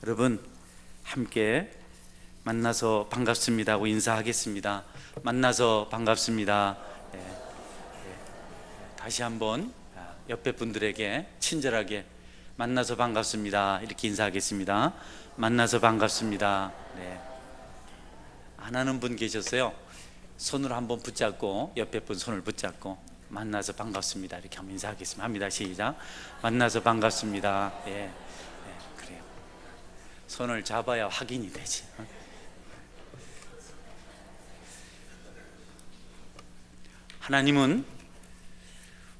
여러분 함께 만나서 반갑습니다 하고 인사하겠습니다. 만나서 반갑습니다. 다시 한번 옆에 분들에게 친절하게 만나서 반갑습니다 이렇게 인사하겠습니다. 만나서 반갑습니다. 안 하는 분 계셨어요? 손으로 한번 붙잡고 옆에 분 손을 붙잡고 만나서 반갑습니다 이렇게 한번 인사하겠습니다. 합니다. 시작. 만나서 반갑습니다. 그래요. 손을 잡아야 확인이 되지. 하나님은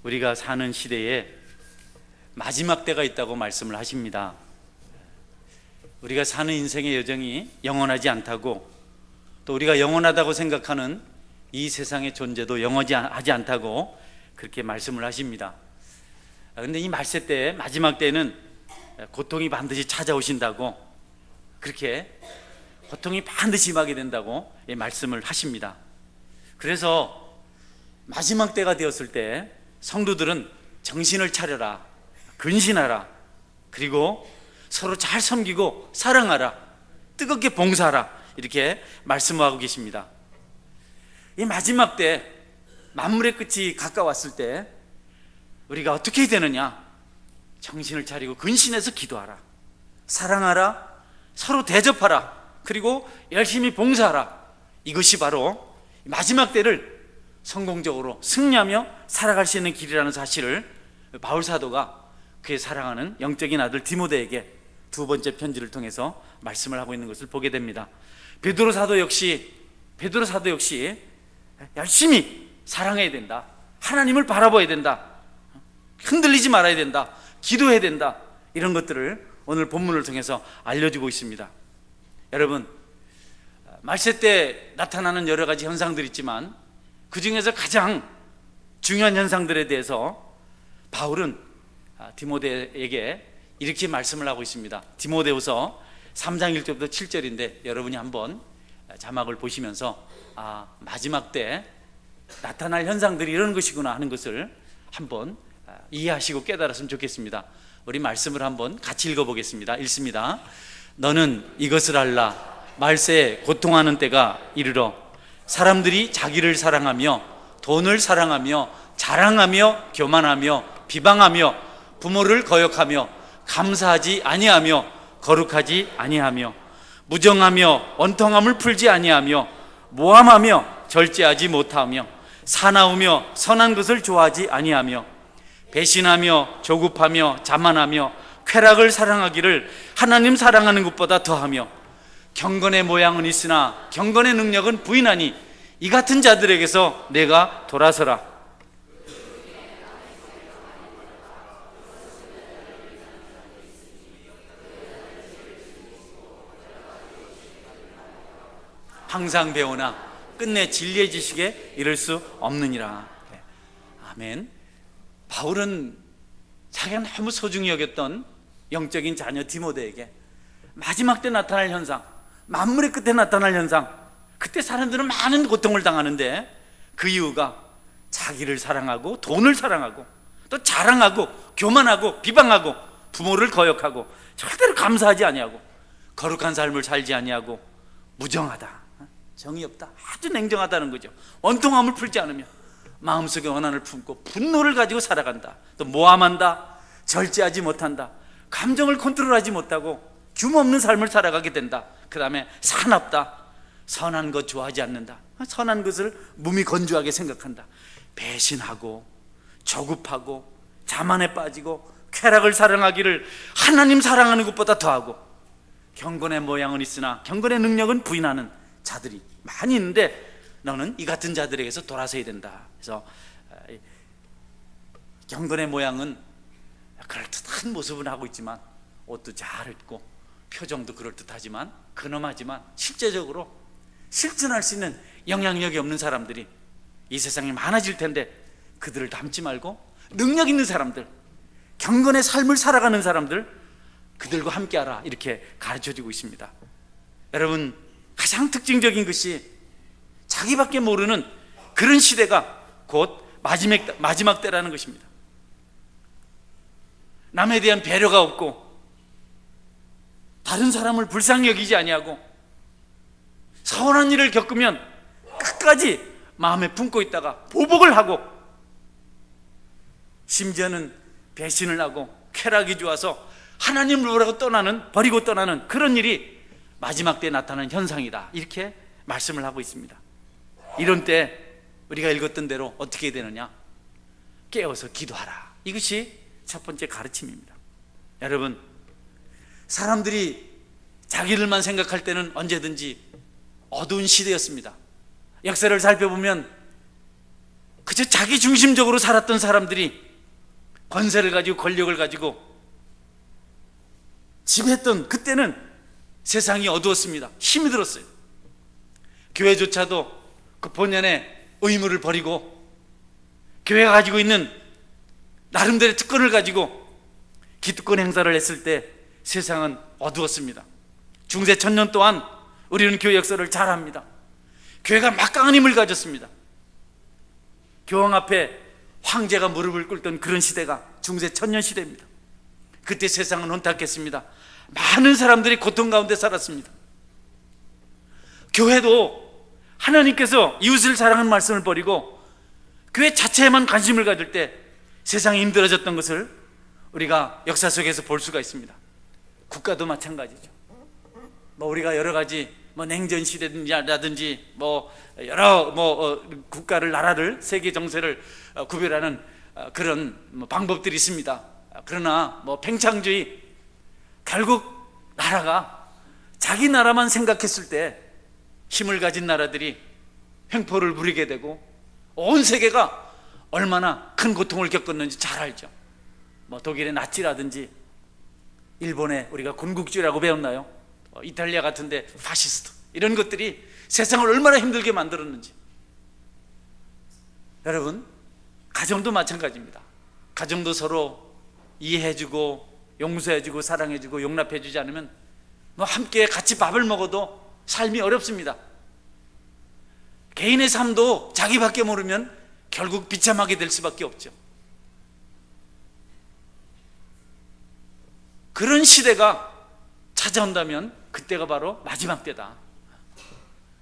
우리가 사는 시대에 마지막 때가 있다고 말씀을 하십니다. 우리가 사는 인생의 여정이 영원하지 않다고, 또 우리가 영원하다고 생각하는 이 세상의 존재도 영원하지 않다고 그렇게 말씀을 하십니다. 그런데 이 말세 때, 마지막 때는 고통이 반드시 찾아오신다고, 그렇게 고통이 반드시 임하게 된다고 말씀을 하십니다. 그래서 마지막 때가 되었을 때 성도들은 정신을 차려라, 근신하라, 그리고 서로 잘 섬기고 사랑하라, 뜨겁게 봉사하라, 이렇게 말씀하고 계십니다. 이 마지막 때, 만물의 끝이 가까웠을 때 우리가 어떻게 해야 되느냐? 정신을 차리고 근신해서 기도하라, 사랑하라, 서로 대접하라, 그리고 열심히 봉사하라. 이것이 바로 마지막 때를 성공적으로 승리하며 살아갈 수 있는 길이라는 사실을 바울 사도가 그의 사랑하는 영적인 아들 디모데에게 두 번째 편지를 통해서 말씀을 하고 있는 것을 보게 됩니다. 베드로 사도 역시 열심히 사랑해야 된다, 하나님을 바라봐야 된다, 흔들리지 말아야 된다, 기도해야 된다, 이런 것들을 오늘 본문을 통해서 알려주고 있습니다. 여러분, 말세 때 나타나는 여러 가지 현상들이 있지만 그 중에서 가장 중요한 현상들에 대해서 바울은 디모데에게 이렇게 말씀을 하고 있습니다. 디모데후서 3장 1절부터 7절인데 여러분이 한번 자막을 보시면서 마지막 때 나타날 현상들이 이런 것이구나 하는 것을 한번 이해하시고 깨달았으면 좋겠습니다. 우리 말씀을 한번 같이 읽어보겠습니다. 읽습니다. 너는 이것을 알라. 말세에 고통하는 때가 이르러 사람들이 자기를 사랑하며 돈을 사랑하며 자랑하며 교만하며 비방하며 부모를 거역하며 감사하지 아니하며 거룩하지 아니하며 무정하며 원통함을 풀지 아니하며 모함하며 절제하지 못하며 사나우며 선한 것을 좋아하지 아니하며 배신하며 조급하며 자만하며 쾌락을 사랑하기를 하나님 사랑하는 것보다 더하며 경건의 모양은 있으나 경건의 능력은 부인하니 이 같은 자들에게서 내가 돌아서라. 항상 배우나 끝내 진리의 지식에 이를 수 없느니라. 아멘. 바울은 자기가 너무 소중히 여겼던 영적인 자녀 디모데에게 마지막 때 나타날 현상, 만물의 끝에 나타날 현상, 그때 사람들은 많은 고통을 당하는데 그 이유가 자기를 사랑하고 돈을 사랑하고 또 자랑하고 교만하고 비방하고 부모를 거역하고 절대로 감사하지 아니하고 거룩한 삶을 살지 아니하고 무정하다, 정이 없다, 아주 냉정하다는 거죠. 원통함을 풀지 않으며 마음속에 원한을 품고 분노를 가지고 살아간다, 또 모함한다, 절제하지 못한다, 감정을 컨트롤하지 못하고 규모 없는 삶을 살아가게 된다. 그 다음에 사납다, 선한 것 좋아하지 않는다, 선한 것을 몸이 건조하게 생각한다, 배신하고 조급하고 자만에 빠지고 쾌락을 사랑하기를 하나님 사랑하는 것보다 더하고 경건의 모양은 있으나 경건의 능력은 부인하는 자들이 많이 있는데 너는 이 같은 자들에게서 돌아서야 된다. 그래서 경건의 모양은 그럴듯한 모습은 하고 있지만 옷도 잘 입고 표정도 그럴듯하지만 근엄하지만 실제적으로 실천할 수 있는 영향력이 없는 사람들이 이 세상에 많아질 텐데 그들을 닮지 말고 능력 있는 사람들, 경건의 삶을 살아가는 사람들, 그들과 함께하라, 이렇게 가르쳐주고 있습니다. 여러분, 가장 특징적인 것이 자기밖에 모르는 그런 시대가 곧 마지막 때라는 것입니다. 남에 대한 배려가 없고 다른 사람을 불쌍히 여기지 아니하고 서운한 일을 겪으면 끝까지 마음에 품고 있다가 보복을 하고 심지어는 배신을 하고 쾌락이 좋아서 하나님을 버리고 떠나는 그런 일이 마지막 때에 나타나는 현상이다, 이렇게 말씀을 하고 있습니다. 이런 때 우리가 읽었던 대로 어떻게 해야 되느냐? 깨어서 기도하라. 이것이 첫 번째 가르침입니다. 여러분, 사람들이 자기들만 생각할 때는 언제든지 어두운 시대였습니다. 역사를 살펴보면 그저 자기 중심적으로 살았던 사람들이 권세를 가지고 권력을 가지고 지배했던 그때는 세상이 어두웠습니다. 힘이 들었어요. 교회조차도 그 본연의 의무를 버리고 교회가 가지고 있는 나름대로의 특권을 가지고 기득권 행사를 했을 때 세상은 어두웠습니다. 중세 1000년 동안 우리는 교회 역사를 잘 압니다. 교회가 막강한 힘을 가졌습니다. 교황 앞에 황제가 무릎을 꿇던 그런 시대가 중세 1000년 시대입니다. 그때 세상은 혼탁했습니다. 많은 사람들이 고통 가운데 살았습니다. 교회도 하나님께서 이웃을 사랑하는 말씀을 버리고 교회 자체에만 관심을 가질 때 세상이 힘들어졌던 것을 우리가 역사 속에서 볼 수가 있습니다. 국가도 마찬가지죠. 우리가 여러 가지 냉전 시대라든지 여러 국가를, 나라를, 세계 정세를 구별하는 그런 방법들이 있습니다. 그러나 팽창주의, 결국 나라가 자기 나라만 생각했을 때 힘을 가진 나라들이 횡포를 부리게 되고 온 세계가 얼마나 큰 고통을 겪었는지 잘 알죠. 독일의 나치라든지 일본의 우리가 군국주의라고 배웠나요? 이탈리아 같은데 파시스트, 이런 것들이 세상을 얼마나 힘들게 만들었는지. 여러분, 가정도 마찬가지입니다. 가정도 서로 이해해주고 용서해주고 사랑해주고 용납해주지 않으면 함께 같이 밥을 먹어도 삶이 어렵습니다. 개인의 삶도 자기밖에 모르면 결국 비참하게 될 수밖에 없죠. 그런 시대가 찾아온다면 그때가 바로 마지막 때다.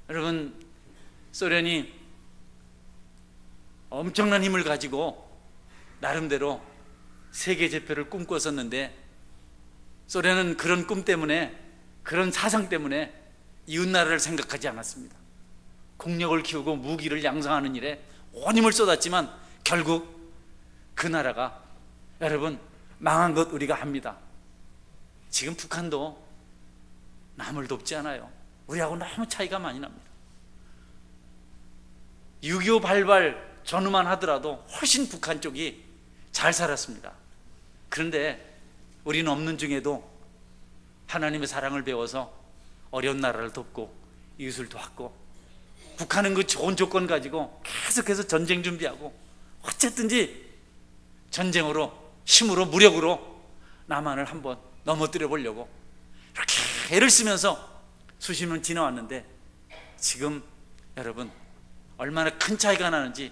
여러분, 소련이 엄청난 힘을 가지고 나름대로 세계 제패를 꿈꿨었는데 소련은 그런 꿈 때문에, 그런 사상 때문에 이웃나라를 생각하지 않았습니다. 국력을 키우고 무기를 양성하는 일에 온 힘을 쏟았지만 결국 그 나라가, 여러분, 망한 것 우리가 압니다. 지금 북한도 남을 돕지 않아요. 우리하고 너무 차이가 많이 납니다. 6.25 발발 전후만 하더라도 훨씬 북한 쪽이 잘 살았습니다. 그런데 우리는 없는 중에도 하나님의 사랑을 배워서 어려운 나라를 돕고 이웃을 도왔고, 북한은 그 좋은 조건 가지고 계속해서 전쟁 준비하고 어쨌든지 전쟁으로, 힘으로, 무력으로 남한을 한번 넘어뜨려 보려고 이렇게 애를 쓰면서 수십 년 지나왔는데 지금 여러분 얼마나 큰 차이가 나는지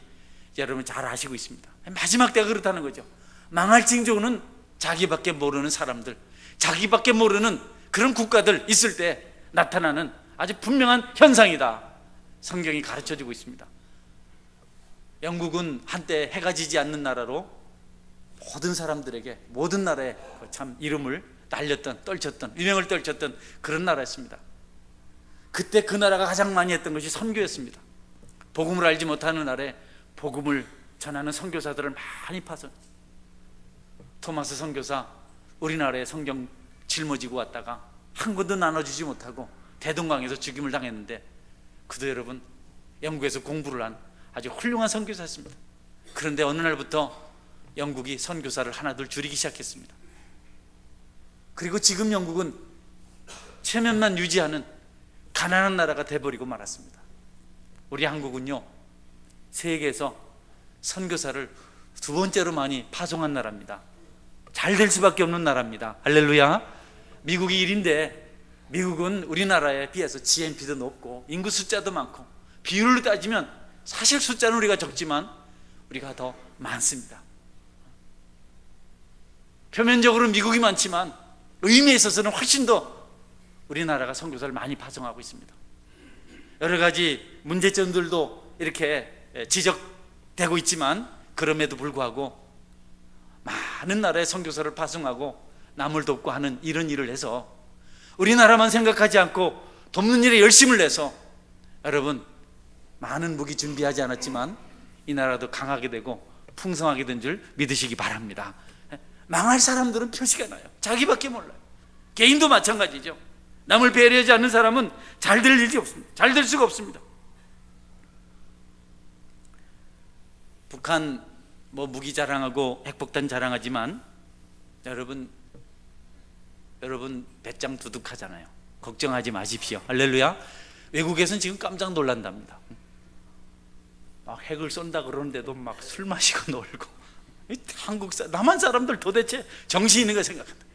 여러분 잘 아시고 있습니다. 마지막 때가 그렇다는 거죠. 망할 징조는 자기밖에 모르는 사람들, 자기밖에 모르는 그런 국가들 있을 때 나타나는 아주 분명한 현상이다, 성경이 가르쳐주고 있습니다. 영국은 한때 해가 지지 않는 나라로 모든 사람들에게, 모든 나라에 참 이름을 날렸던, 떨쳤던, 유명을 떨쳤던 그런 나라였습니다. 그때 그 나라가 가장 많이 했던 것이 선교였습니다. 복음을 알지 못하는 나라에 복음을 전하는 선교사들을 많이 파서, 토마스 선교사 우리나라에 성경 짊어지고 왔다가 한 권도 나눠주지 못하고 대동강에서 죽임을 당했는데 그도 여러분 영국에서 공부를 한 아주 훌륭한 선교사였습니다. 그런데 어느 날부터 영국이 선교사를 하나둘 줄이기 시작했습니다. 그리고 지금 영국은 체면만 유지하는 가난한 나라가 돼버리고 말았습니다. 우리 한국은요, 세계에서 선교사를 두 번째로 많이 파송한 나라입니다. 잘 될 수밖에 없는 나라입니다. 할렐루야. 미국이 1인데 미국은 우리나라에 비해서 GNP도 높고 인구 숫자도 많고 비율로 따지면 사실 숫자는 우리가 적지만 우리가 더 많습니다. 표면적으로 미국이 많지만 의미에 있어서는 훨씬 더 우리나라가 선교사를 많이 파송하고 있습니다. 여러 가지 문제점들도 이렇게 지적되고 있지만 그럼에도 불구하고 많은 나라에 선교사를 파송하고 남을 돕고 하는 이런 일을 해서 우리나라만 생각하지 않고 돕는 일에 열심을 내서 여러분 많은 무기 준비하지 않았지만 이 나라도 강하게 되고 풍성하게 된 줄 믿으시기 바랍니다. 망할 사람들은 표시가 나요. 자기밖에 몰라요. 개인도 마찬가지죠. 남을 배려하지 않는 사람은 잘 될 일이 없습니다. 잘 될 수가 없습니다. 북한 무기 자랑하고 핵폭탄 자랑하지만 여러분 배짱 두둑하잖아요. 걱정하지 마십시오. 할렐루야. 외국에서는 지금 깜짝 놀란답니다. 막 핵을 쏜다 그러는데도 막 술 마시고 놀고, 남한 사람들 도대체 정신 있는 거 생각한다.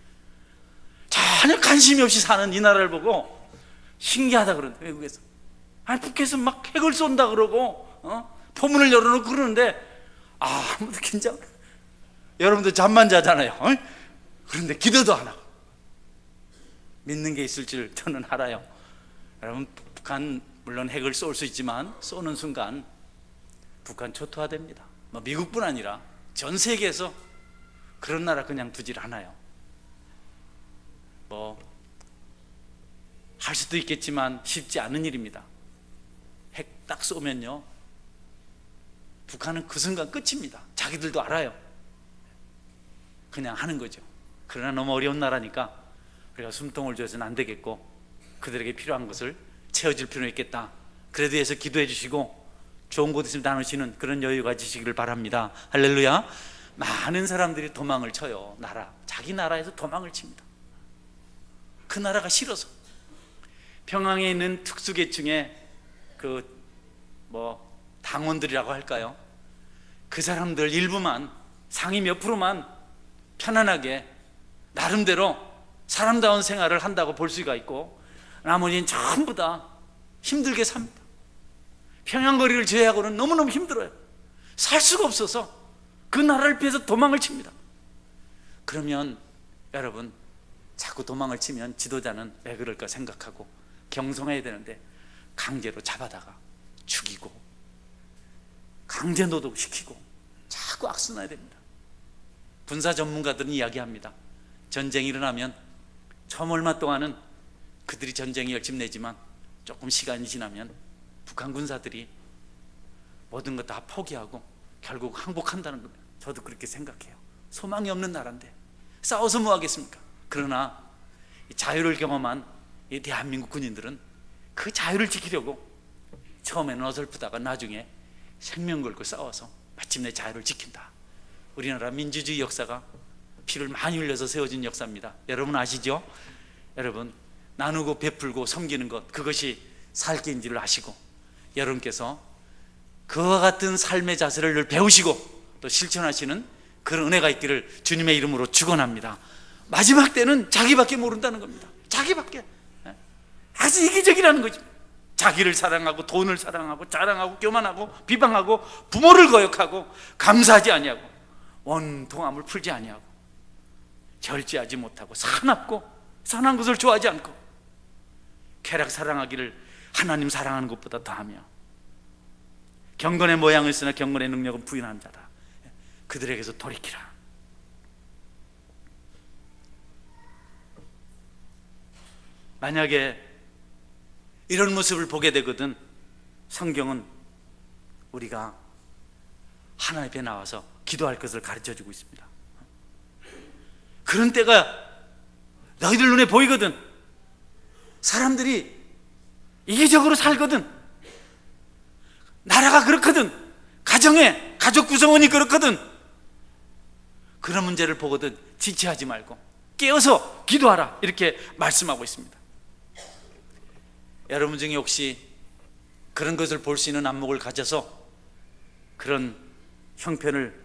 전혀 관심이 없이 사는 이 나라를 보고 신기하다 그러는데, 외국에서 북에서 막 핵을 쏜다 그러고 포문을 열어놓고 그러는데 아무도 긴장. 여러분들 잠만 자잖아요. 그런데 기도도 안 하고 믿는 게 있을 줄 저는 알아요. 여러분, 북한 물론 핵을 쏠 수 있지만 쏘는 순간 북한 초토화됩니다. 미국뿐 아니라 전 세계에서 그런 나라 그냥 두질 않아요. 할 수도 있겠지만 쉽지 않은 일입니다. 핵 딱 쏘면요, 북한은 그 순간 끝입니다. 자기들도 알아요. 그냥 하는 거죠. 그러나 너무 어려운 나라니까 우리가 숨통을 줘서는 안 되겠고 그들에게 필요한 것을 채워줄 필요는 있겠다. 그래도 해서 기도해 주시고 좋은 곳 있으면 나누시는 그런 여유 가지시기를 바랍니다. 할렐루야. 많은 사람들이 도망을 쳐요. 자기 나라에서 도망을 칩니다. 그 나라가 싫어서. 평양에 있는 특수계층의 당원들이라고 할까요? 그 사람들 일부만, 상위 몇 프로만 편안하게 나름대로 사람다운 생활을 한다고 볼 수가 있고, 나머지는 전부 다 힘들게 삽니다. 평양거리를 제외하고는 너무너무 힘들어요. 살 수가 없어서 그 나라를 피해서 도망을 칩니다. 그러면 여러분, 자꾸 도망을 치면 지도자는 왜 그럴까 생각하고 경성해야 되는데 강제로 잡아다가 죽이고 강제 노동시키고 자꾸 악순환이 됩니다. 군사 전문가들은 이야기합니다. 전쟁이 일어나면 처음 얼마 동안은 그들이 전쟁에 열심 내지만 조금 시간이 지나면 북한 군사들이 모든 것 다 포기하고 결국 항복한다는 겁니다. 저도 그렇게 생각해요. 소망이 없는 나라인데 싸워서 뭐 하겠습니까? 그러나 자유를 경험한 이 대한민국 군인들은 그 자유를 지키려고 처음에는 어설프다가 나중에 생명 걸고 싸워서 마침내 자유를 지킨다. 우리나라 민주주의 역사가 피를 많이 흘려서 세워진 역사입니다. 여러분 아시죠? 여러분, 나누고 베풀고 섬기는 것, 그것이 살 길인지를 아시고 여러분께서 그와 같은 삶의 자세를 늘 배우시고 또 실천하시는 그런 은혜가 있기를 주님의 이름으로 축원합니다. 마지막 때는 자기밖에 모른다는 겁니다. 자기밖에. 아주 이기적이라는 거죠. 자기를 사랑하고 돈을 사랑하고 자랑하고 교만하고 비방하고 부모를 거역하고 감사하지 아니하고 원통함을 풀지 아니하고 절제하지 못하고 사납고 선한 것을 좋아하지 않고 쾌락 사랑하기를 하나님 사랑하는 것보다 더하며 경건의 모양을 쓰나 경건의 능력은 부인한 자다. 그들에게서 돌이키라. 만약에 이런 모습을 보게 되거든 성경은 우리가 하나님 앞에 나와서 기도할 것을 가르쳐주고 있습니다. 그런 때가 너희들 눈에 보이거든. 사람들이 이기적으로 살거든. 나라가 그렇거든. 가족 구성원이 그렇거든. 그런 문제를 보거든 지체하지 말고 깨어서 기도하라, 이렇게 말씀하고 있습니다. 여러분 중에 혹시 그런 것을 볼 수 있는 안목을 가져서 그런 형편을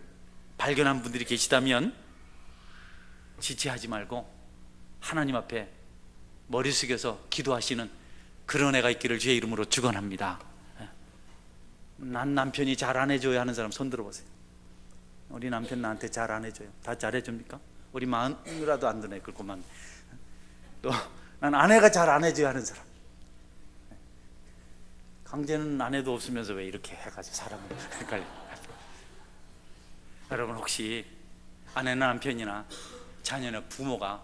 발견한 분들이 계시다면 지체하지 말고 하나님 앞에 머리 숙여서 기도하시는 그런 애가 있기를 주의 이름으로 축원합니다. 난 남편이 잘 안 해줘야 하는 사람 손 들어보세요. 우리 남편 나한테 잘 안 해줘요. 다 잘해줍니까? 우리 마누라도 안 드네. 그만. 또 난 아내가 잘 안 해줘야 하는 사람. 강제는 아내도 없으면서 왜 이렇게 해가지고 사람을 헷갈려. 여러분, 혹시 아내나 남편이나 자녀나 부모가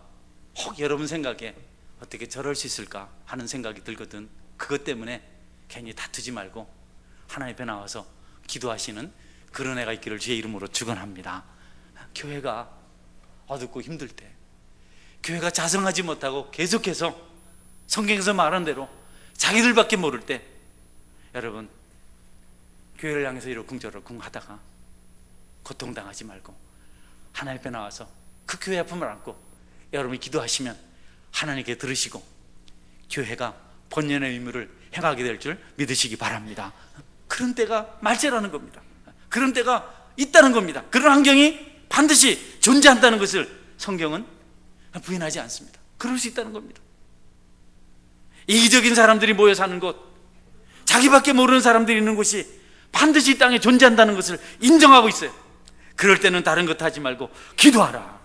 혹 여러분 생각에 어떻게 저럴 수 있을까 하는 생각이 들거든. 그것 때문에 괜히 다투지 말고 하나님 앞에 나와서 기도하시는 그런 애가 있기를 주의 이름으로 축원합니다. 교회가 어둡고 힘들 때, 교회가 자성하지 못하고 계속해서 성경에서 말한 대로 자기들밖에 모를 때, 여러분 교회를 향해서 이러쿵저러쿵 하다가 고통당하지 말고 하나님 앞에 나와서 그 교회 아픔을 안고 여러분이 기도하시면 하나님께 들으시고 교회가 본연의 의무를 행하게 될 줄 믿으시기 바랍니다. 그런 때가 말세라는 겁니다. 그런 때가 있다는 겁니다. 그런 환경이 반드시 존재한다는 것을 성경은 부인하지 않습니다. 그럴 수 있다는 겁니다. 이기적인 사람들이 모여 사는 곳, 자기밖에 모르는 사람들이 있는 곳이 반드시 이 땅에 존재한다는 것을 인정하고 있어요. 그럴 때는 다른 것 하지 말고 기도하라.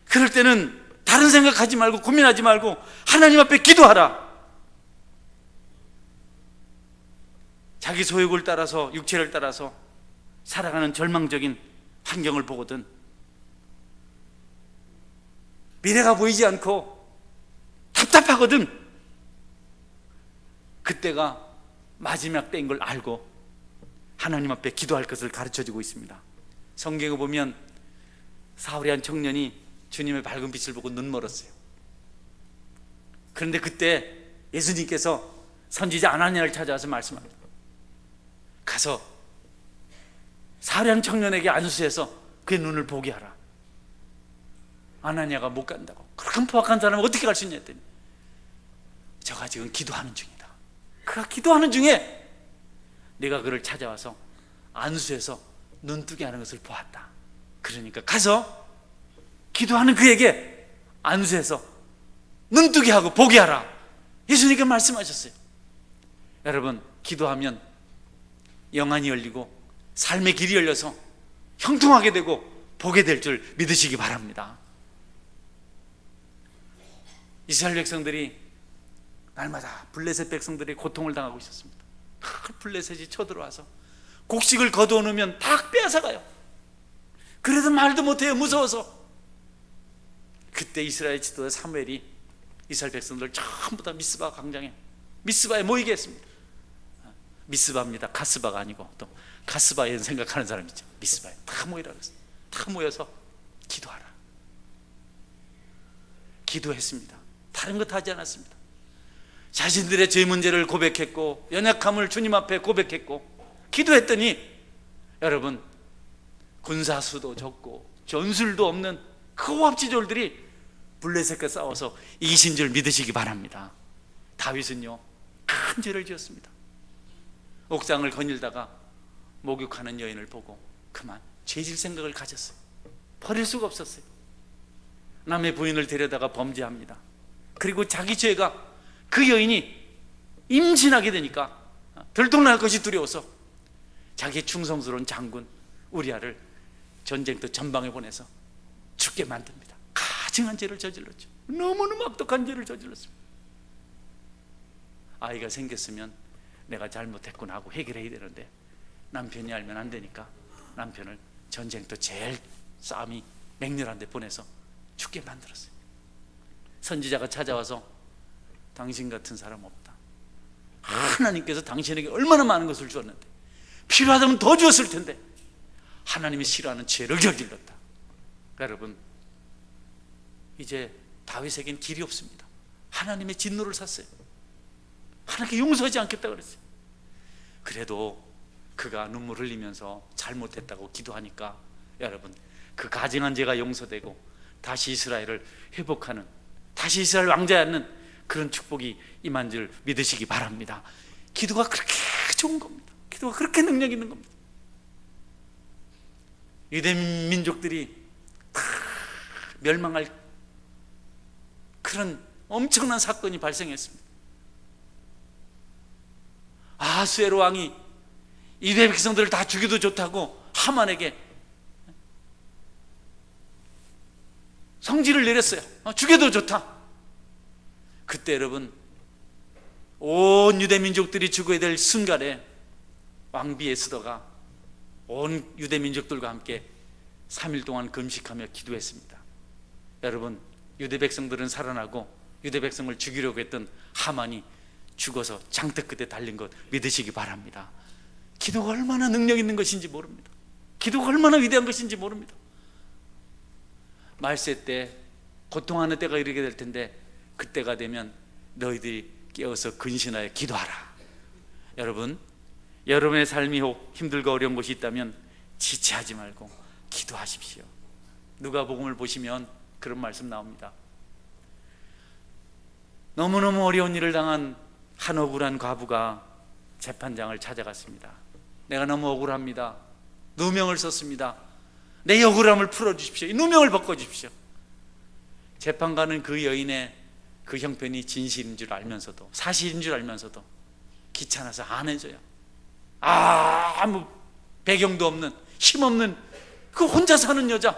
그럴 때는 다른 생각하지 말고 고민하지 말고 하나님 앞에 기도하라. 자기 소욕을 따라서, 육체를 따라서 살아가는 절망적인 환경을 보거든 미래가 보이지 않고 답답하거든. 그때가 마지막 때인 걸 알고 하나님 앞에 기도할 것을 가르쳐주고 있습니다. 성경에 보면 사울의 한 청년이 주님의 밝은 빛을 보고 눈멀었어요. 그런데 그때 예수님께서 선지자 아나니아를 찾아와서 말씀합니다. 가서 사울의 한 청년에게 안수해서 그의 눈을 보게 하라. 아나니아가 못 간다고. 그렇게 포악한 사람은 어떻게 갈 수 있냐 했더니 저가 지금 기도하는 중이다. 그가 기도하는 중에 내가 그를 찾아와서 안수해서 눈뜨게 하는 것을 보았다. 그러니까 가서 기도하는 그에게 안수해서 눈뜨게 하고 보게 하라. 예수님께서 말씀하셨어요. 여러분, 기도하면 영안이 열리고 삶의 길이 열려서 형통하게 되고 보게 될 줄 믿으시기 바랍니다. 이스라엘 백성들이 날마다 블레셋 백성들이 고통을 당하고 있었습니다. 블레셋이 쳐들어와서 곡식을 거두어 놓으면 다 빼앗아가요. 그래도 말도 못해요, 무서워서. 그때 이스라엘 지도자 사무엘이 이스라엘 백성들 전부 다 미스바 광장에, 미스바에 모이게 했습니다. 미스바입니다. 가스바가 아니고, 또 가스바에 생각하는 사람 있죠. 미스바에 다 모이라 그랬어요. 다 모여서 기도하라. 기도했습니다. 다른 것 하지 않았습니다. 자신들의 죄 문제를 고백했고 연약함을 주님 앞에 고백했고 기도했더니 여러분, 군사수도 적고 전술도 없는 그 호합지졸들이 블레셋과 싸워서 이기신 줄 믿으시기 바랍니다. 다윗은요, 큰 죄를 지었습니다. 옥상을 거닐다가 목욕하는 여인을 보고 그만 죄질 생각을 가졌어요. 버릴 수가 없었어요. 남의 부인을 데려다가 범죄합니다. 그리고 자기 죄가 그 여인이 임신하게 되니까 들통날 것이 두려워서 자기의 충성스러운 장군 우리아를 전쟁터 전방에 보내서 죽게 만듭니다. 가증한 죄를 저질렀죠. 너무너무 악독한 죄를 저질렀습니다. 아이가 생겼으면 내가 잘못했구나 하고 해결해야 되는데 남편이 알면 안 되니까 남편을 전쟁터 제일 싸움이 맹렬한 데 보내서 죽게 만들었어요. 선지자가 찾아와서 당신 같은 사람 없다. 하나님께서 당신에게 얼마나 많은 것을 주었는데 필요하다면 더 주었을 텐데 하나님이 싫어하는 죄를 저질렀다. 여러분, 이제 다윗에겐 길이 없습니다. 하나님의 진노를 샀어요. 하나님께 용서하지 않겠다 그랬어요. 그래도 그가 눈물 흘리면서 잘못했다고 기도하니까 여러분, 그 가증한 죄가 용서되고 다시 이스라엘을 회복하는, 다시 이스라엘 왕자에 앉는 그런 축복이 임한 줄 믿으시기 바랍니다. 기도가 그렇게 좋은 겁니다. 기도가 그렇게 능력 있는 겁니다. 유대 민족들이 다 멸망할 그런 엄청난 사건이 발생했습니다. 아하수에로 왕이 유대 백성들을 다 죽여도 좋다고 하만에게 성질을 내렸어요. 죽여도 좋다. 그때 여러분, 온 유대 민족들이 죽어야 될 순간에 왕비 에스더가 온 유대 민족들과 함께 3일 동안 금식하며 기도했습니다. 여러분, 유대 백성들은 살아나고 유대 백성을 죽이려고 했던 하만이 죽어서 장대 끝에 달린 것 믿으시기 바랍니다. 기도가 얼마나 능력 있는 것인지 모릅니다. 기도가 얼마나 위대한 것인지 모릅니다. 말세 때 고통하는 때가 이르게 될 텐데, 그때가 되면 너희들이 깨어서 근신하여 기도하라. 여러분, 여러분의 삶이 혹 힘들고 어려운 것이 있다면 지체하지 말고 기도하십시오. 누가복음을 보시면 그런 말씀 나옵니다. 너무너무 어려운 일을 당한 한 억울한 과부가 재판장을 찾아갔습니다. 내가 너무 억울합니다. 누명을 썼습니다. 내 억울함을 풀어주십시오. 이 누명을 벗겨주십시오. 재판관은 그 여인의 그 형편이 진실인 줄 알면서도, 사실인 줄 알면서도 귀찮아서 안 해줘요. 아무 배경도 없는, 힘없는 그 혼자 사는 여자,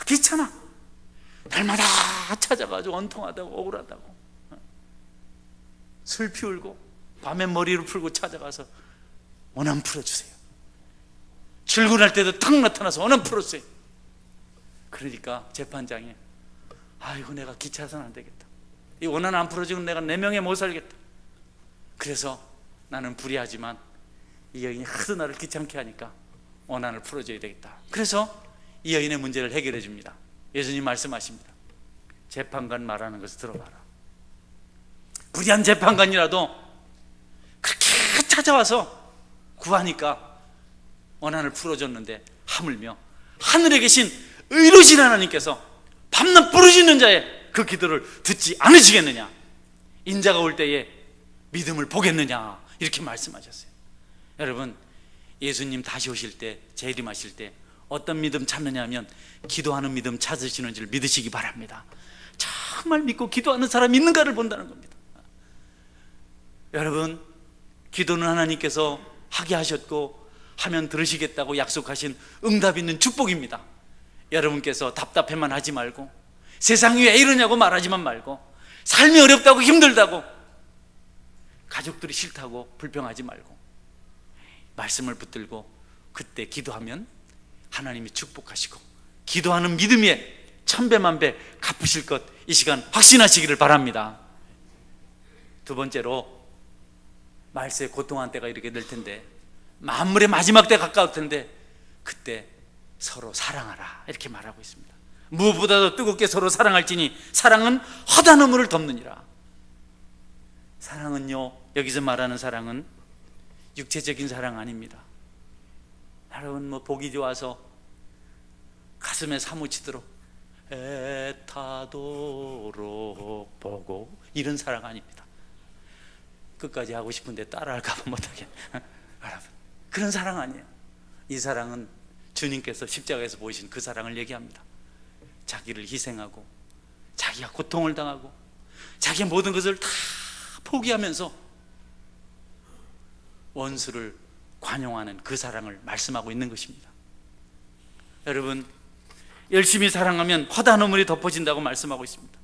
귀찮아. 날마다 찾아가지고 원통하다고, 억울하다고, 슬피 울고 밤에 머리를 풀고 찾아가서 원한 풀어주세요. 출근할 때도 탁 나타나서 원한 풀어주세요. 그러니까 재판장이, 아이고 내가 귀찮아서는 안 되겠다. 이 원한 안 풀어주면 내가 내 명예 못 살겠다. 그래서 나는 불의하지만 이 여인이 하도 나를 귀찮게 하니까 원한을 풀어줘야 되겠다. 그래서 이 여인의 문제를 해결해 줍니다. 예수님 말씀하십니다. 재판관 말하는 것을 들어봐라. 불의한 재판관이라도 그렇게 찾아와서 구하니까 원한을 풀어줬는데, 하물며 하늘에 계신 의로우신 하나님께서 밤낮 부르짖는 자의 그 기도를 듣지 않으시겠느냐? 인자가 올 때에 믿음을 보겠느냐? 이렇게 말씀하셨어요. 여러분, 예수님 다시 오실 때, 재림하실 때 어떤 믿음 찾느냐 하면 기도하는 믿음 찾으시는 줄 믿으시기 바랍니다. 정말 믿고 기도하는 사람이 있는가를 본다는 겁니다. 여러분, 기도는 하나님께서 하게 하셨고 하면 들으시겠다고 약속하신 응답 있는 축복입니다. 여러분께서 답답해만 하지 말고, 세상이 왜 이러냐고 말하지만 말고, 삶이 어렵다고 힘들다고, 가족들이 싫다고 불평하지 말고 말씀을 붙들고 그때 기도하면 하나님이 축복하시고 기도하는 믿음에 천배만배 갚으실 것, 이 시간 확신하시기를 바랍니다. 두 번째로, 말세 고통한 때가 이렇게 될 텐데, 만물의 마지막 때 가까울 텐데, 그때 서로 사랑하라 이렇게 말하고 있습니다. 무엇보다도 뜨겁게 서로 사랑할지니 사랑은 허다한 허물을 덮느니라. 사랑은요, 여기서 말하는 사랑은 육체적인 사랑 아닙니다. 여러분, 보기 좋아서 가슴에 사무치도록 애타도록 보고, 이런 사랑 아닙니다. 끝까지 하고 싶은데 따라할까봐 못하게 여러분, 그런 사랑 아니에요. 이 사랑은 주님께서 십자가에서 보이신 그 사랑을 얘기합니다. 자기를 희생하고 자기가 고통을 당하고 자기의 모든 것을 다 포기하면서 원수를 관용하는 그 사랑을 말씀하고 있는 것입니다. 여러분, 열심히 사랑하면 허다한 허물이 덮어진다고 말씀하고 있습니다.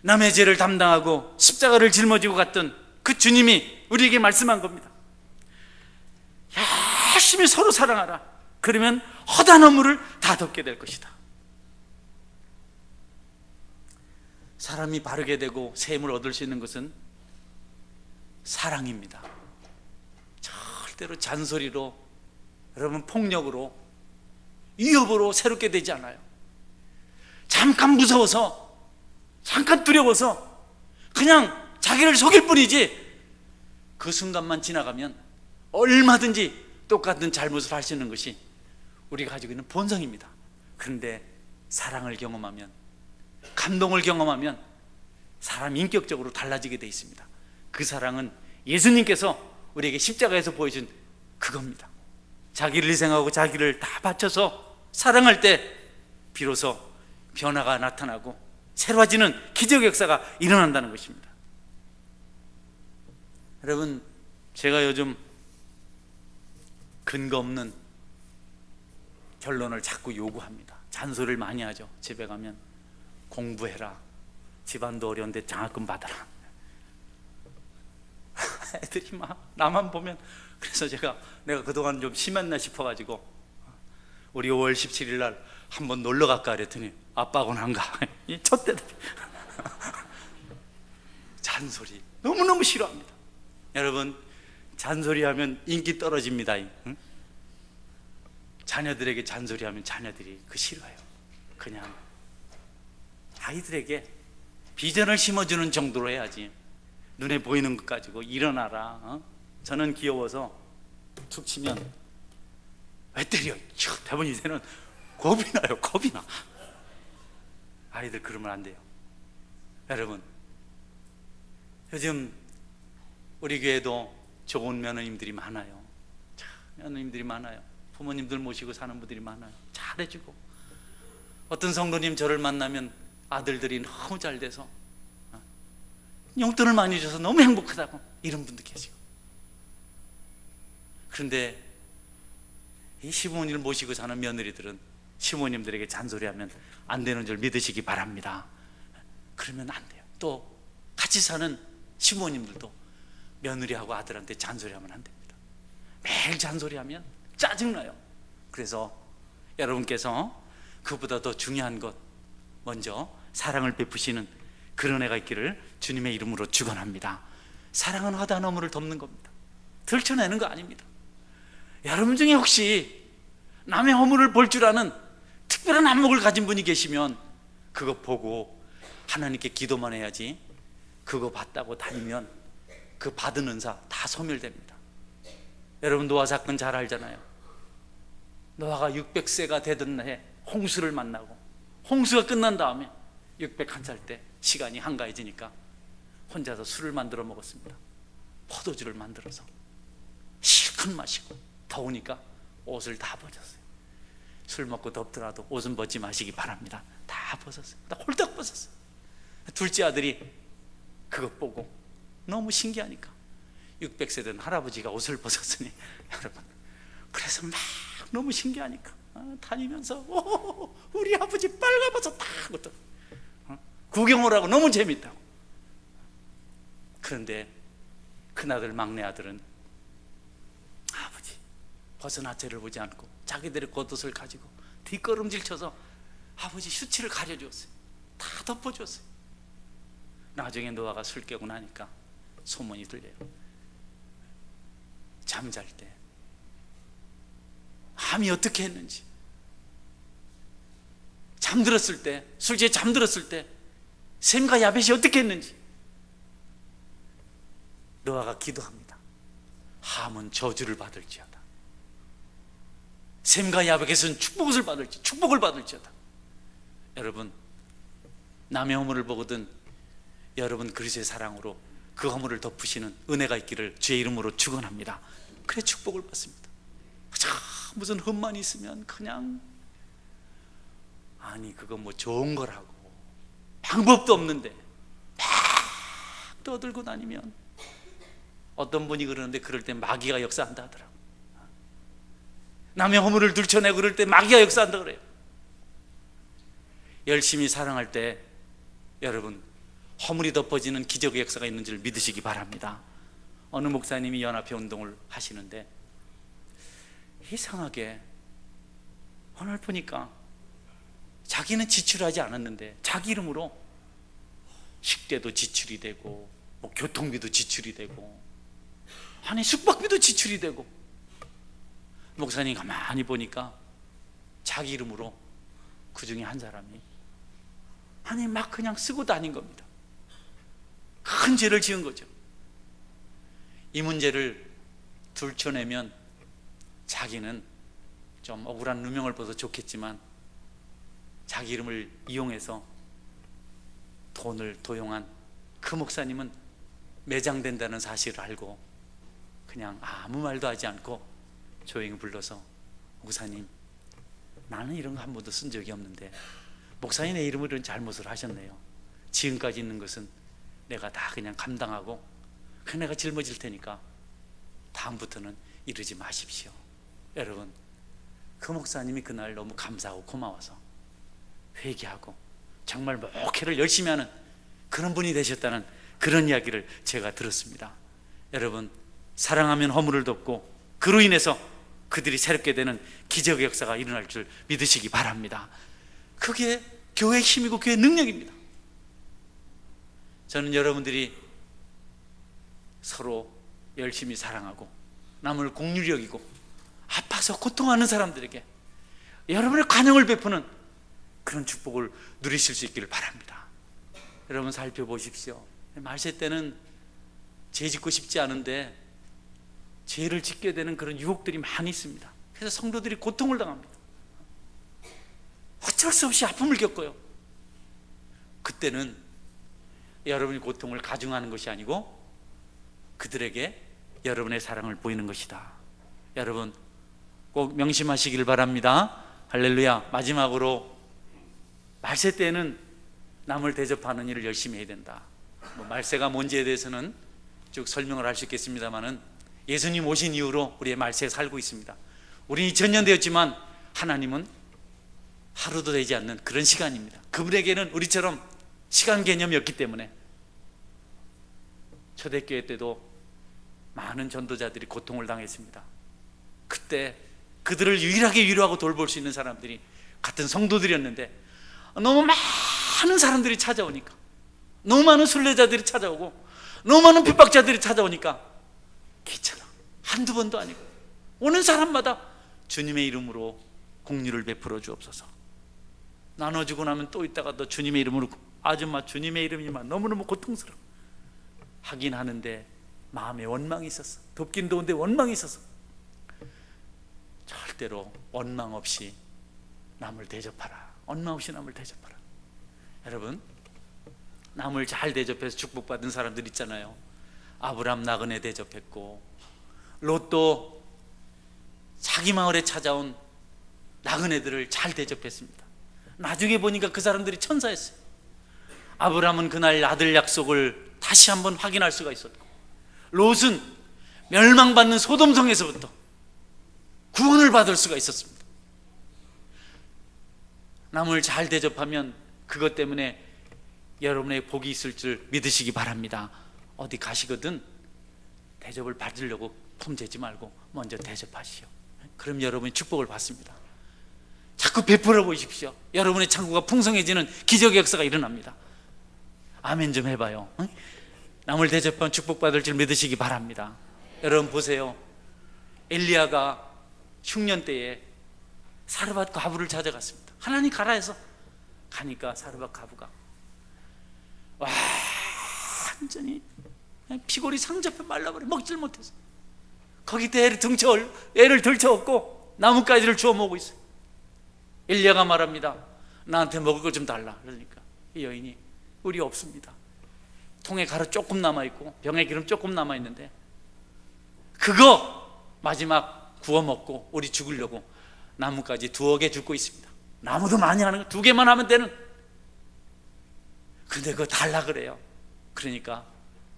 남의 죄를 담당하고 십자가를 짊어지고 갔던 그 주님이 우리에게 말씀한 겁니다. 열심히 서로 사랑하라. 그러면 허다한 허물을 다 덮게 될 것이다. 사람이 바르게 되고 새 힘을 얻을 수 있는 것은 사랑입니다. 절대로 잔소리로, 여러분, 폭력으로, 위협으로 새롭게 되지 않아요. 잠깐 무서워서, 잠깐 두려워서 그냥 자기를 속일 뿐이지, 그 순간만 지나가면 얼마든지 똑같은 잘못을 할 수 있는 것이 우리가 가지고 있는 본성입니다. 그런데 사랑을 경험하면, 감동을 경험하면 사람이 인격적으로 달라지게 돼 있습니다. 그 사랑은 예수님께서 우리에게 십자가에서 보여준 그겁니다. 자기를 희생하고 자기를 다 바쳐서 사랑할 때 비로소 변화가 나타나고 새로워지는 기적 역사가 일어난다는 것입니다. 여러분, 제가 요즘 근거 없는 결론을 자꾸 요구합니다. 잔소리를 많이 하죠. 집에 가면 공부해라, 집안도 어려운데 장학금 받아라. 애들이 막 나만 보면, 그래서 내가 그동안 좀 심했나 싶어가지고 우리 5월 17일 날 한번 놀러 갈까 그랬더니 아빠하고는 안 가. 이 촛대들이 잔소리 너무너무 싫어합니다. 여러분, 잔소리하면 인기 떨어집니다. 응? 자녀들에게 잔소리하면 자녀들이 그 싫어해요. 그냥 아이들에게 비전을 심어주는 정도로 해야지, 눈에 보이는 것 가지고 일어나라. 저는 귀여워서 툭 치면 왜 때려? 대부분 이제는 겁이 나요. 겁이 나. 아이들 그러면 안 돼요. 여러분, 요즘 우리 교회도 좋은 며느님들이 많아요. 며느님들이 많아요. 부모님들 모시고 사는 분들이 많아요. 잘해주고, 어떤 성도님 저를 만나면 아들들이 너무 잘 돼서 용돈을 많이 줘서 너무 행복하다고, 이런 분도 계시고. 그런데 이 시부모님을 모시고 사는 며느리들은 시부모님들에게 잔소리하면 안 되는 줄 믿으시기 바랍니다. 그러면 안 돼요. 또 같이 사는 시부모님들도 며느리하고 아들한테 잔소리하면 안 됩니다. 매일 잔소리하면 짜증나요. 그래서 여러분께서 그보다 더 중요한 것, 먼저 사랑을 베푸시는 그런 애가 있기를 주님의 이름으로 축원합니다. 사랑은 허다한 허물을 덮는 겁니다. 들춰내는 거 아닙니다. 여러분 중에 혹시 남의 허물을 볼 줄 아는 특별한 안목을 가진 분이 계시면 그거 보고 하나님께 기도만 해야지, 그거 봤다고 다니면 그 받은 은사 다 소멸됩니다. 여러분, 노아 사건 잘 알잖아요. 노아가 600세가 되던 해 홍수를 만나고, 홍수가 끝난 다음에 601살 때 시간이 한가해지니까 혼자서 술을 만들어 먹었습니다. 포도주를 만들어서 실컷 마시고, 더우니까 옷을 다 벗었어요. 술 먹고 덥더라도 옷은 벗지 마시기 바랍니다. 다 벗었어요. 다 홀딱 벗었어요. 둘째 아들이 그것 보고 너무 신기하니까 600세 된 할아버지가 옷을 벗었으니, 여러분, 그래서 막 너무 신기하니까 다니면서 오, 우리 아버지 빨가벗었다 그것도 구경을 하고 너무 재밌다고. 그런데 큰아들 막내 아들은 아버지 벗어나체를 보지 않고 자기들의 겉옷을 가지고 뒷걸음질 쳐서 아버지 슈츠를 가려주었어요. 다 덮어주었어요. 나중에 노아가 술 깨고 나니까 소문이 들려요. 잠잘 때 함이 어떻게 했는지, 잠들었을 때, 술집에 잠들었을 때 셈과 야벳이 어떻게 했는지. 노아가 기도합니다. 함은 저주를 받을지어다, 셈과 야벳에서는 축복을 받을지어다. 여러분, 남의 허물을 보거든 여러분 그리스도의 사랑으로 그 허물을 덮으시는 은혜가 있기를 주의 이름으로 축원합니다. 그래 축복을 받습니다. 무슨 흠만 있으면 그냥, 아니 그거 뭐 좋은 거라고, 방법도 없는데 막 떠들고 다니면, 어떤 분이 그러는데 그럴 때 마귀가 역사한다 하더라고. 남의 허물을 들춰내고 그럴 때 마귀가 역사한다 그래요. 열심히 사랑할 때 여러분 허물이 덮어지는 기적의 역사가 있는 줄 믿으시기 바랍니다. 어느 목사님이 연합회 운동을 하시는데 이상하게 오늘 보니까 자기는 지출하지 않았는데 자기 이름으로 식대도 지출이 되고, 뭐 교통비도 지출이 되고, 아니 숙박비도 지출이 되고. 목사님 가만히 보니까 자기 이름으로 그 중에 한 사람이 아니 막 그냥 쓰고 다닌 겁니다. 큰 죄를 지은 거죠. 이 문제를 들춰내면 자기는 좀 억울한 누명을 벗어 좋겠지만, 자기 이름을 이용해서 돈을 도용한 그 목사님은 매장된다는 사실을 알고 그냥 아무 말도 하지 않고 조용히 불러서, 목사님 나는 이런 거 한 번도 쓴 적이 없는데 목사님 내 이름으로 이런 잘못을 하셨네요. 지금까지 있는 것은 내가 다 그냥 감당하고 그 내가 짊어질 테니까 다음부터는 이러지 마십시오. 여러분, 그 목사님이 그날 너무 감사하고 고마워서 회개하고 정말 목회를 열심히 하는 그런 분이 되셨다는 그런 이야기를 제가 들었습니다. 여러분, 사랑하면 허물을 덮고 그로 인해서 그들이 새롭게 되는 기적의 역사가 일어날 줄 믿으시기 바랍니다. 그게 교회의 힘이고 교회의 능력입니다. 저는 여러분들이 서로 열심히 사랑하고 남을 긍휼히 여기고 아파서 고통하는 사람들에게 여러분의 관용을 베푸는 그런 축복을 누리실 수 있기를 바랍니다. 여러분, 살펴보십시오. 말세 때는 죄 짓고 싶지 않은데 죄를 짓게 되는 그런 유혹들이 많이 있습니다. 그래서 성도들이 고통을 당합니다. 어쩔 수 없이 아픔을 겪어요. 그때는 여러분이 고통을 가중하는 것이 아니고 그들에게 여러분의 사랑을 보이는 것이다. 여러분, 꼭 명심하시길 바랍니다. 할렐루야. 마지막으로, 말세 때에는 남을 대접하는 일을 열심히 해야 된다. 말세가 뭔지에 대해서는 쭉 설명을 할 수 있겠습니다만은 예수님 오신 이후로 우리의 말세에 살고 있습니다. 우리는 2000년 되었지만 하나님은 하루도 되지 않는 그런 시간입니다. 그분에게는 우리처럼 시간 개념이 없기 때문에 초대교회 때도 많은 전도자들이 고통을 당했습니다. 그때 그들을 유일하게 위로하고 돌볼 수 있는 사람들이 같은 성도들이었는데 너무 많은 사람들이 찾아오니까, 너무 많은 순례자들이 찾아오고 너무 많은 핍박자들이 찾아오니까 귀찮아. 한두 번도 아니고 오는 사람마다 주님의 이름으로 긍휼을 베풀어 주옵소서. 나눠주고 나면 또 있다가 또 주님의 이름으로, 아줌마 주님의 이름이만 너무너무 고통스러워 하긴 하는데 마음에 원망이 있었어. 덥긴 더운데 원망이 있었어. 절대로 원망 없이 남을 대접하라. 원망 없이 남을 대접하라. 여러분, 남을 잘 대접해서 축복받은 사람들 있잖아요. 아브람 나그네 대접했고, 롯도 자기 마을에 찾아온 나그네들을 잘 대접했습니다. 나중에 보니까 그 사람들이 천사였어요. 아브람은 그날 아들 약속을 다시 한번 확인할 수가 있었고, 롯은 멸망받는 소돔성에서부터 구원을 받을 수가 있었습니다. 남을 잘 대접하면 그것 때문에 여러분의 복이 있을 줄 믿으시기 바랍니다. 어디 가시거든 대접을 받으려고 폼재지 말고 먼저 대접하시오. 그럼 여러분이 축복을 받습니다. 자꾸 베풀어 보십시오. 여러분의 창고가 풍성해지는 기적의 역사가 일어납니다. 아멘 좀 해봐요. 응? 남을 대접하면 축복받을 줄 믿으시기 바랍니다. 여러분 보세요. 엘리야가 흉년 때에 사르밧 과부를 찾아갔습니다. 하나님 가라 해서 가니까 사르밧 과부가 완전히 피골이 상접해 말라버려. 먹질 못해서 거기 애를 들쳐업고 나뭇가지를 주워 먹고 있어요. 엘리야가 말합니다. 나한테 먹을 거 좀 달라. 그러니까 이 여인이 우리 없습니다. 통에 가루 조금 남아있고 병에 기름 조금 남아있는데 그거 마지막 구워 먹고 우리 죽으려고 나뭇가지 2개 줍고 있습니다. 나무도 많이 하는 거 2개만 하면 되는. 근데 그거 달라 그래요. 그러니까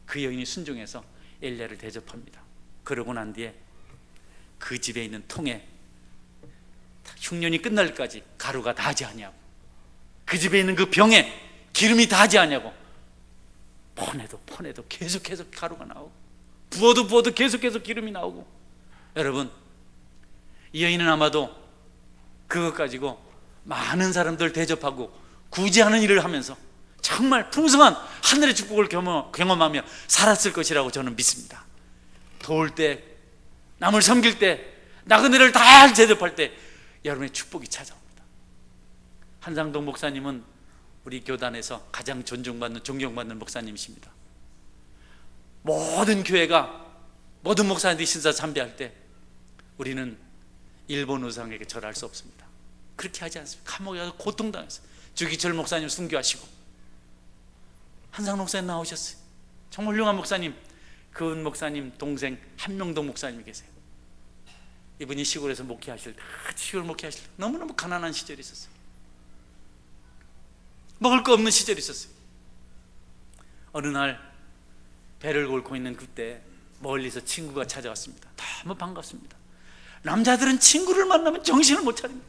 그 여인이 순종해서 엘리야를 대접합니다. 그러고 난 뒤에 그 집에 있는 통에 흉년이 끝날 때까지 가루가 다하지 않냐고, 그 집에 있는 그 병에 기름이 다하지 않냐고, 퍼내도 계속해서 가루가 나오고, 부어도 계속해서 기름이 나오고. 여러분, 이 여인은 아마도 그것 가지고 많은 사람들 대접하고 구제하는 일을 하면서 정말 풍성한 하늘의 축복을 경험하며 살았을 것이라고 저는 믿습니다. 더울 때, 남을 섬길 때, 나그네를 다 대접할 때 여러분의 축복이 찾아옵니다. 한상동 목사님은 우리 교단에서 가장 존경받는 목사님이십니다. 모든 교회가, 모든 목사님들이 신사 참배할 때 우리는 일본 우상에게 절할 수 없습니다. 그렇게 하지 않습니다. 감옥에 가서 고통당했어요. 주기철 목사님 순교하시고 한상동 목사님 나오셨어요. 정말 훌륭한 목사님. 그은 목사님 동생 한명동 목사님이 계세요. 이분이 시골에서 목회하실 때, 시골 목회하실 때 너무너무 가난한 시절이 있었어요. 먹을 거 없는 시절이 있었어요. 어느 날 배를 곪고 있는 그때 멀리서 친구가 찾아왔습니다. 너무 반갑습니다. 남자들은 친구를 만나면 정신을 못 차립니다.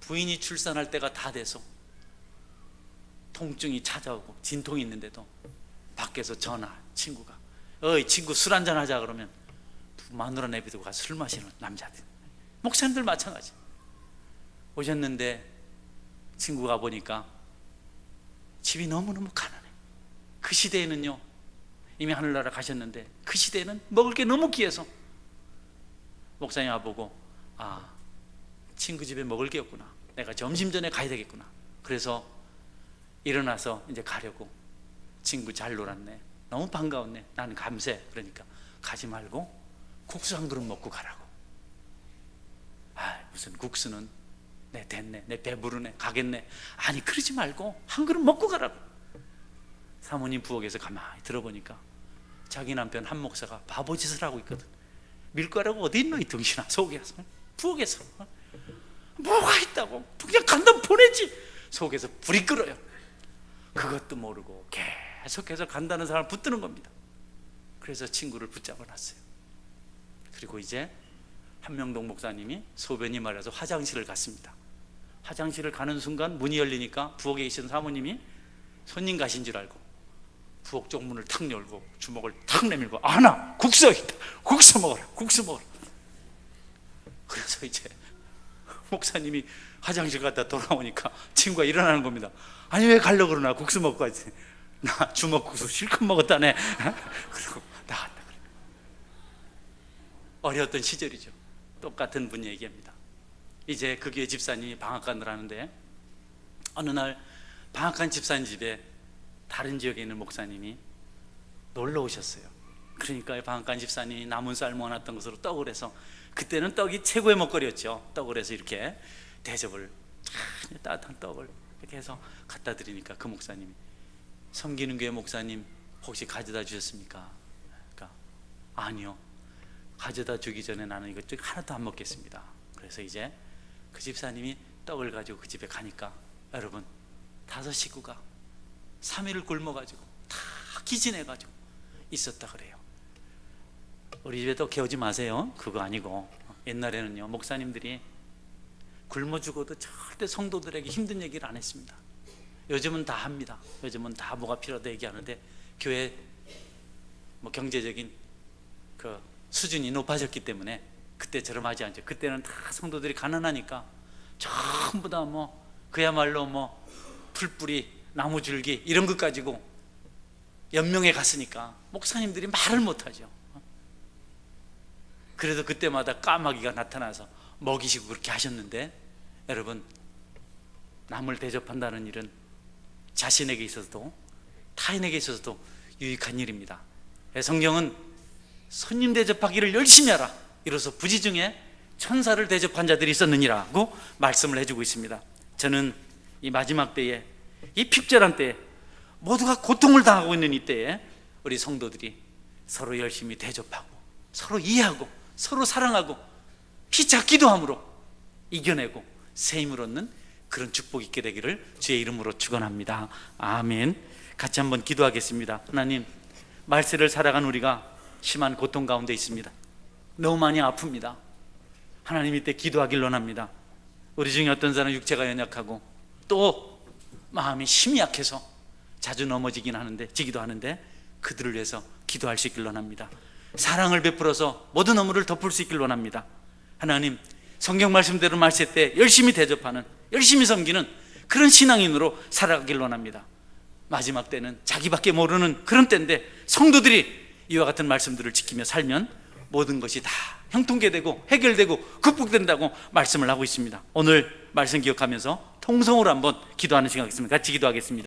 부인이 출산할 때가 다 돼서 통증이 찾아오고 진통이 있는데도 밖에서 전화, 친구가 어이 친구 술 한잔 하자 그러면 마누라 내비두고 가서 술 마시는 남자들, 목사님들 마찬가지. 오셨는데 친구가 보니까 집이 너무너무 가난해. 그 시대에는요, 이미 하늘나라 가셨는데 그 시대에는 먹을 게 너무 귀해서 목사님 와보고 아, 친구 집에 먹을 게 없구나, 내가 점심 전에 가야 되겠구나. 그래서 일어나서 이제 가려고, 친구 잘 놀았네, 너무 반가웠네, 나는 감사해. 그러니까 가지 말고 국수 한 그릇 먹고 가라고. 아, 무슨 국수는 내 됐네, 내 배부르네, 가겠네. 아니 그러지 말고 한 그릇 먹고 가라고. 사모님 부엌에서 가만히 들어보니까 자기 남편 한 목사가 바보짓을 하고 있거든. 밀가루가 어디 있노 이 등신아, 속에서 부엌에서 뭐가 있다고, 그냥 간다 보내지. 속에서 불이 끓어요. 그것도 모르고 계속해서 간다는 사람을 붙드는 겁니다. 그래서 친구를 붙잡아 놨어요. 그리고 이제 한명동 목사님이 소변이 마려서 화장실을 갔습니다. 화장실을 가는 순간 문이 열리니까 부엌에 계신 사모님이 손님 가신 줄 알고 부엌 쪽 문을 탁 열고 주먹을 탁 내밀고, 아나 국수 있다, 국수 먹어라, 국수 먹어라. 그래서 이제 목사님이 화장실 갔다 돌아오니까 친구가 일어나는 겁니다. 아니 왜 가려고 그러나, 국수 먹고 가지. 나 주먹국수 실컷 먹었다네. 그리고 나갔다 그래. 어려웠던 시절이죠. 똑같은 분 얘기합니다. 이제 그 교회 집사님이 방앗간을 하는데 어느 날 방앗간 집사님 집에 다른 지역에 있는 목사님이 놀러 오셨어요. 그러니까 방앗간 집사님이 남은 쌀 모아놨던 것으로 떡을 해서, 그때는 떡이 최고의 먹거리였죠. 떡을 해서 이렇게 대접을, 따뜻한 떡을 이렇게 해서 갖다 드리니까 그 목사님이, 섬기는 교회 목사님 혹시 가져다 주셨습니까? 그러니까 아니요, 가져다 주기 전에 나는 이것 좀 하나도 안 먹겠습니다. 그래서 이제 그 집사님이 떡을 가지고 그 집에 가니까 여러분 5 식구가 3일을 굶어가지고 다 기진해가지고 있었다 그래요. 우리 집에 또 개오지 마세요. 그거 아니고 옛날에는요, 목사님들이 굶어 죽어도 절대 성도들에게 힘든 얘기를 안 했습니다. 요즘은 다 합니다. 요즘은 다 뭐가 필요하다 얘기하는데 교회 뭐 경제적인 그 수준이 높아졌기 때문에 그때처럼 하지 않죠. 그때는 다 성도들이 가난하니까 전부 다 뭐 그야말로 뭐 풀뿌리, 나무줄기 이런 것 가지고 연명해 갔으니까 목사님들이 말을 못하죠. 그래도 그때마다 까마귀가 나타나서 먹이시고 그렇게 하셨는데, 여러분 남을 대접한다는 일은 자신에게 있어서도 타인에게 있어서도 유익한 일입니다. 성경은 손님 대접하기를 열심히 하라, 이로써 부지 중에 천사를 대접한 자들이 있었느니라고 말씀을 해주고 있습니다. 저는 이 마지막 때에, 이 핍절한 때에, 모두가 고통을 당하고 있는 이 때에 우리 성도들이 서로 열심히 대접하고 서로 이해하고 서로 사랑하고 피차 기도함으로 이겨내고 새 힘을 얻는 그런 축복이 있게 되기를 주의 이름으로 축원합니다. 아멘. 같이 한번 기도하겠습니다. 하나님, 말세를 살아간 우리가 심한 고통 가운데 있습니다. 너무 많이 아픕니다. 하나님 이때 기도하길 원합니다. 우리 중에 어떤 사람은 육체가 연약하고 또 마음이 심히 약해서 자주 넘어지긴 하는데, 지기도 하는데 그들을 위해서 기도할 수 있길 원합니다. 사랑을 베풀어서 모든 업무를 덮을 수 있길 원합니다. 하나님, 성경 말씀대로 말세 때 열심히 대접하는, 열심히 섬기는 그런 신앙인으로 살아가길 원합니다. 마지막 때는 자기밖에 모르는 그런 때인데 성도들이 이와 같은 말씀들을 지키며 살면 모든 것이 다 형통케 되고 해결되고 극복된다고 말씀을 하고 있습니다. 오늘 말씀 기억하면서 통성으로 한번 기도하는 시간 하겠습니다. 같이 기도하겠습니다.